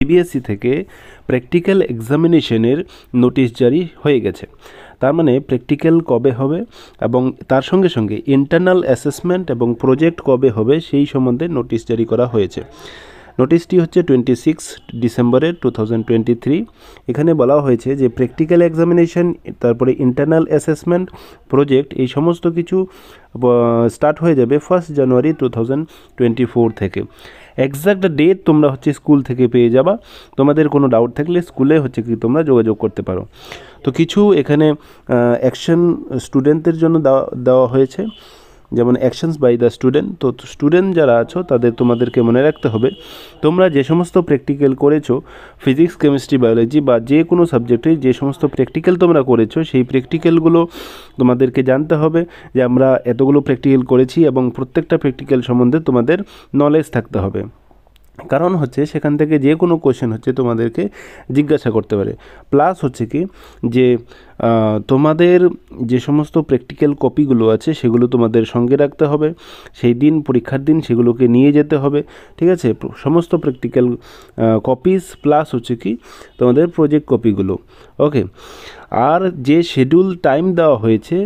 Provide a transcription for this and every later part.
CBSE থেকে practical এক্সামিনেশনের notice জারি হয়ে গেছে। তার মানে প্র্যাকটিক্যাল কবে হবে এবং তার সঙ্গে সঙ্গে ইন্টারনাল অ্যাসেসমেন্ট এবং প্রজেক্ট কবে হবে সেই সম্বন্ধে নোটিশ জারি করা হয়েছে। নোটিশটি হচ্ছে 26 ডিসেম্বরের 2023। এখানে বলা হয়েছে যে প্র্যাকটিক্যাল এক্সামিনেশন, তারপরে ইন্টারনাল অ্যাসেসমেন্ট, প্রজেক্ট এই সমস্ত কিছু স্টার্ট হয়ে যাবে 1 জানুয়ারি 2024 থেকে। এক্সাক্ট ডেট তোমরা হচ্ছে স্কুল থেকে পেয়ে যাবা। তোমাদের কোনো ডাউট থাকলে স্কুলে হচ্ছে কি তোমরা যোগাযোগ করতে পারো। তো কিছু এখানে অ্যাকশন স্টুডেন্টদের জন্য দেওয়া হয়েছে, যেমন অ্যাকশনস বাই দ্য স্টুডেন্ট। তো স্টুডেন্ট যারা আছো তোমাদেরকে মনে রাখতে হবে, তোমরা যে সমস্ত প্র্যাকটিক্যাল করেছো ফিজিক্স, কেমিস্ট্রি, বায়োলজি বা যে কোনো সাবজেক্টে যে সমস্ত প্র্যাকটিক্যাল তোমরা করেছো সেই প্র্যাকটিক্যালগুলো তোমাদেরকে জানতে হবে যে আমরা এতগুলো প্র্যাকটিক্যাল করেছি এবং প্রত্যেকটা প্র্যাকটিক্যাল সম্বন্ধে তোমাদের নলেজ থাকতে হবে। কারণ হচ্ছে সেখান থেকে যে কোনো কোশ্চেন হচ্ছে তোমাদেরকে জিজ্ঞাসা করতে পারে। প্লাস হচ্ছে কি যে তোমাদের যে সমস্ত প্র্যাকটিক্যাল কপিগুলো আছে সেগুলো তোমাদের সঙ্গে রাখতে হবে, সেই দিন পরীক্ষার দিন সেগুলোকে নিয়ে যেতে হবে, ঠিক আছে? সমস্ত প্র্যাকটিক্যাল কপিস প্লাস হচ্ছে কি তোমাদের প্রজেক্ট কপিগুলো, ওকে। আর যে শিডিউল টাইম দেওয়া হয়েছে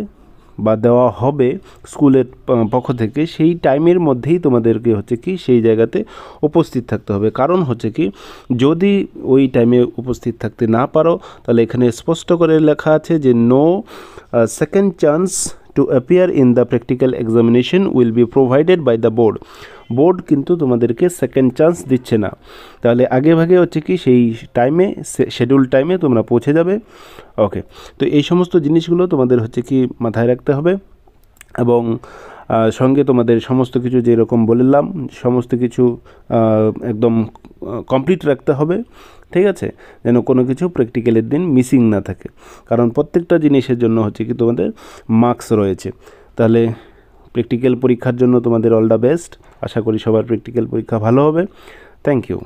বা দেওয়া হবে স্কুলের পক্ষ থেকে, সেই টাইমের মধ্যেই তোমাদেরকে হচ্ছে কি সেই জায়গাতে উপস্থিত থাকতে হবে। কারণ হচ্ছে কি যদি ওই টাইমে উপস্থিত থাকতে না পারো তাহলে এখানে স্পষ্ট করে লেখা আছে যে no second chance to appear in the practical examination will be provided by the board. Board কিন্তু তোমাদেরকে সেকেন্ড চান্স দিচ্ছে না। তাহলে আগে ভাগে হচ্ছে কি সেই টাইমে শিডিউল টাইমে তোমরা পৌঁছে যাবে, ওকে। তো এই সমস্ত জিনিসগুলো তোমাদের হচ্ছে কি মাথায় রাখতে হবে এবং সঙ্গে তোমাদের সমস্ত কিছু যেরকম বললাম সমস্ত কিছু একদম কমপ্লিট রাখতে হবে, ঠিক আছে? যেন কোনো কিছু প্র্যাকটিক্যালের দিন মিসিং না থাকে, কারণ প্রত্যেকটা জিনিসের জন্য হচ্ছে কি তোমাদের মার্কস রয়েছে। তাহলে প্র্যাকটিক্যাল পরীক্ষার জন্য তোমাদের অল দ্য বেস্ট। আশা করি সবার প্র্যাকটিক্যাল পরীক্ষা ভালো হবে। Thank you.